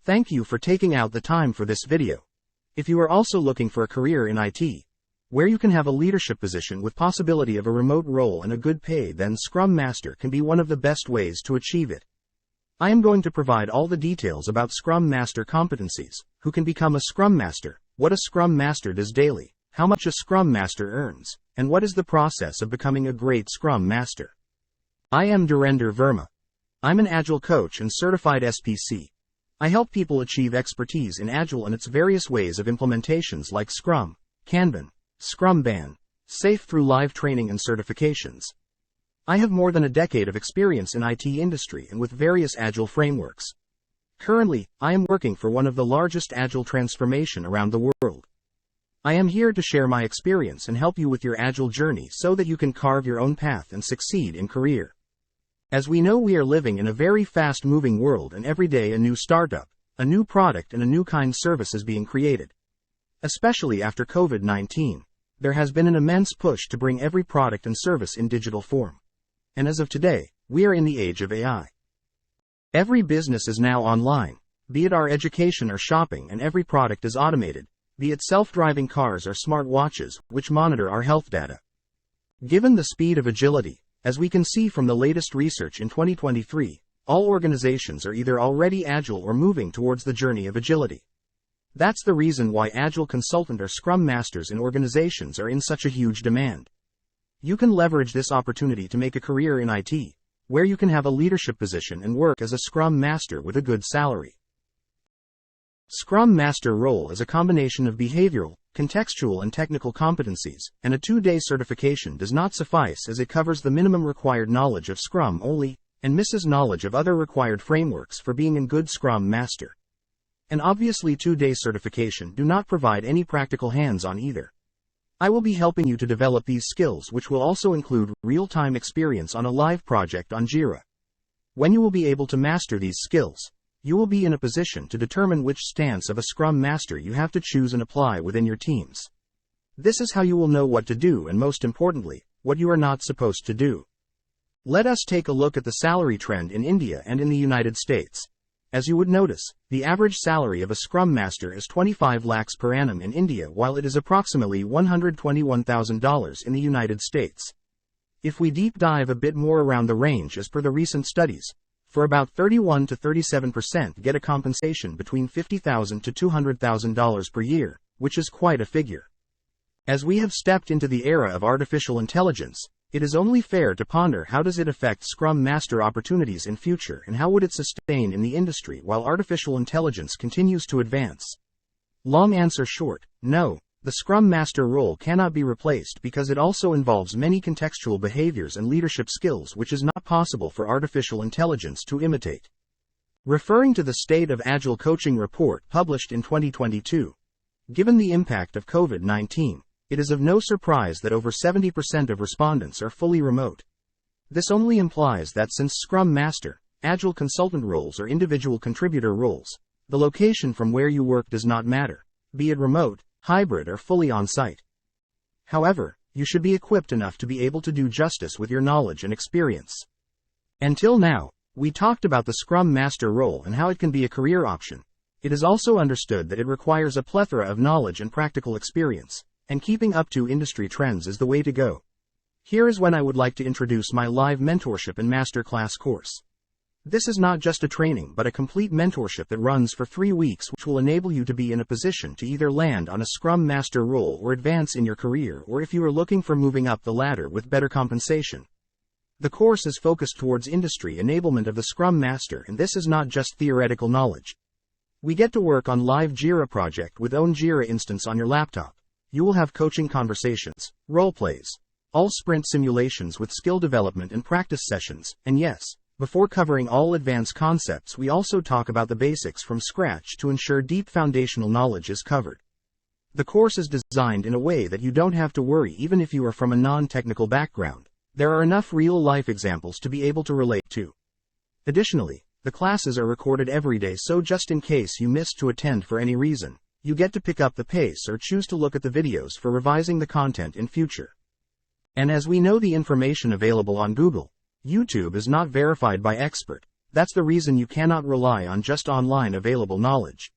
Thank you for taking out the time for this video. If you are also looking for a career in IT, where you can have a leadership position with possibility of a remote role and a good pay, then Scrum Master can be one of the best ways to achieve it. I am going to provide all the details about Scrum Master competencies, who can become a Scrum Master, what a Scrum Master does daily, how much a Scrum Master earns, and what is the process of becoming a great Scrum Master. I am Dhirendra Verma. I'm an Agile coach and certified SPC. I help people achieve expertise in Agile and its various ways of implementations like Scrum, Kanban, Scrum Ban, Safe through live training and certifications. I have more than a decade of experience in IT industry and with various Agile frameworks. Currently, I am working for one of the largest Agile transformation around the world. I am here to share my experience and help you with your Agile journey so that you can carve your own path and succeed in career. As we know, we are living in a very fast-moving world, and every day a new startup, a new product and a new kind of service is being created. Especially after COVID-19, there has been an immense push to bring every product and service in digital form. And as of today, we are in the age of AI. Every business is now online, be it our education or shopping, and every product is automated, be it self-driving cars or smart watches, which monitor our health data. Given the speed of agility, as we can see from the latest research in 2023, all organizations are either already Agile or moving towards the journey of agility. That's the reason why Agile consultant or Scrum Masters in organizations are in such a huge demand. You can leverage this opportunity to make a career in IT, where you can have a leadership position and work as a Scrum Master with a good salary. Scrum Master role is a combination of behavioral, contextual and technical competencies, and a 2-day certification does not suffice as it covers the minimum required knowledge of Scrum only, and misses knowledge of other required frameworks for being a good Scrum Master. And obviously 2-day certification do not provide any practical hands-on either. I will be helping you to develop these skills, which will also include real-time experience on a live project on Jira. When you will be able to master these skills, you will be in a position to determine which stance of a Scrum Master you have to choose and apply within your teams. This is how you will know what to do and, most importantly, what you are not supposed to do. Let us take a look at the salary trend in India and in the United States. As you would notice, the average salary of a Scrum Master is 25 lakhs per annum in India, while it is approximately $121,000 in the United States. If we deep dive a bit more around the range, as per the recent studies, for about 31 to 37% get a compensation between $50,000 to $200,000 per year, which is quite a figure. As we have stepped into the era of artificial intelligence, it is only fair to ponder how does it affect Scrum Master opportunities in future, and how would it sustain in the industry while artificial intelligence continues to advance? Long answer short, no. The Scrum Master role cannot be replaced because it also involves many contextual behaviors and leadership skills which is not possible for artificial intelligence to imitate. Referring to the State of Agile Coaching report published in 2022, given the impact of COVID-19, it is of no surprise that over 70% of respondents are fully remote. This only implies that since Scrum Master, Agile consultant roles or individual contributor roles, the location from where you work does not matter, be it remote, hybrid or fully on-site. However, you should be equipped enough to be able to do justice with your knowledge and experience. Until now, we talked about the Scrum Master role and how it can be a career option. It is also understood that it requires a plethora of knowledge and practical experience, and keeping up to industry trends is the way to go. Here is when I would like to introduce my live mentorship and masterclass course. This is not just a training but a complete mentorship that runs for 3 weeks, which will enable you to be in a position to either land on a Scrum Master role or advance in your career, or if you are looking for moving up the ladder with better compensation. The course is focused towards industry enablement of the Scrum Master, and this is not just theoretical knowledge. We get to work on live Jira project with own Jira instance on your laptop. You will have coaching conversations, role plays, all sprint simulations with skill development and practice sessions, and yes, before covering all advanced concepts, we also talk about the basics from scratch to ensure deep foundational knowledge is covered. The course is designed in a way that you don't have to worry even if you are from a non-technical background. There are enough real-life examples to be able to relate to. Additionally, the classes are recorded every day, so just in case you missed to attend for any reason, you get to pick up the pace or choose to look at the videos for revising the content in future. And as we know, the information available on Google, YouTube is not verified by expert, That's the reason you cannot rely on just online available knowledge.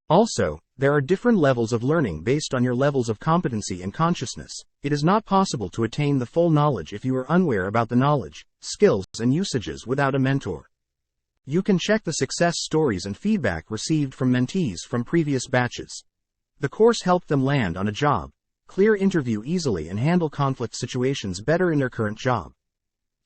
Also, there are different levels of learning based on your levels of competency and consciousness. It is not possible to attain the full knowledge if you are unaware about the knowledge, skills, and usages without a mentor. You can check the success stories and feedback received from mentees from previous batches. The course helped them land on a job, clear interview easily, and handle conflict situations better in their current job.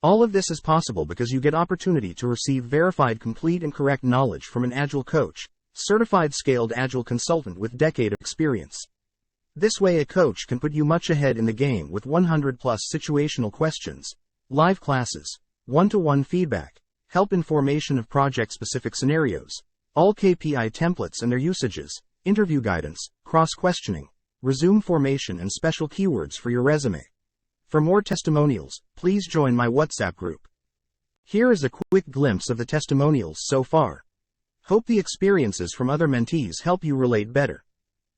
All of this is possible because you get opportunity to receive verified complete and correct knowledge from an Agile coach, certified scaled Agile consultant with decade of experience. This way a coach can put you much ahead in the game with 100+ situational questions, live classes, one-to-one feedback, help in formation of project-specific scenarios, all KPI templates and their usages, interview guidance, cross-questioning, resume formation, and special keywords for your resume. For more testimonials, please join my WhatsApp group. Here is a quick glimpse of the testimonials so far. Hope the experiences from other mentees help you relate better.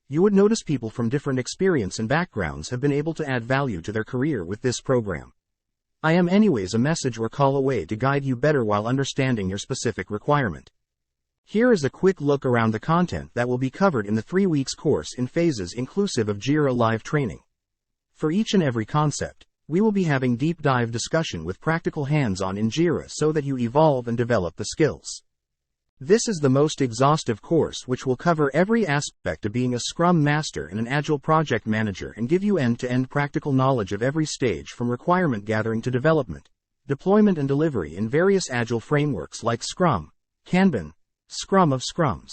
You would notice people from different experience and backgrounds have been able to add value to their career with this program. I am anyways a message or call away to guide you better while understanding your specific requirement. Here is a quick look around the content that will be covered in the 3 weeks course in phases inclusive of Jira live training. For each and every concept, we will be having deep dive discussion with practical hands-on in Jira so that you evolve and develop the skills. This is the most exhaustive course which will cover every aspect of being a Scrum Master and an Agile project manager and give you end-to-end practical knowledge of every stage from requirement gathering to development, deployment and delivery in various Agile frameworks like Scrum, Kanban, Scrum of Scrums.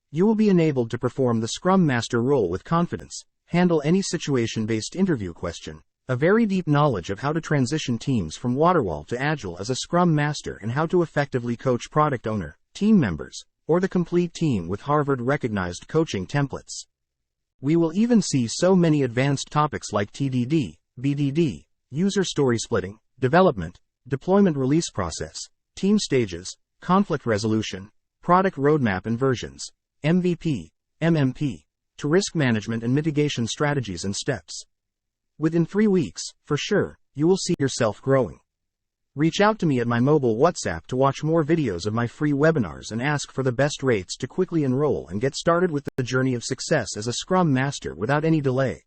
You will be enabled to perform the Scrum Master role with confidence, handle any situation-based interview question, a very deep knowledge of how to transition teams from Waterfall to Agile as a Scrum Master and how to effectively coach product owner, team members, or the complete team with Harvard-recognized coaching templates. We will even see so many advanced topics like TDD, BDD, user story splitting, development, deployment release process, team stages, conflict resolution, product roadmap and versions, MVP, MMP, to risk management and mitigation strategies and steps. Within 3 weeks, for sure, you will see yourself growing. Reach out to me at my mobile WhatsApp to watch more videos of my free webinars and ask for the best rates to quickly enroll and get started with the journey of success as a Scrum Master without any delay.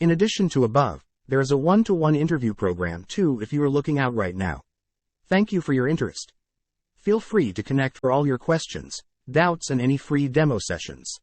In addition to above, there is a one-to-one interview program too if you are looking out right now. Thank you for your interest. Feel free to connect for all your questions, doubts and any free demo sessions.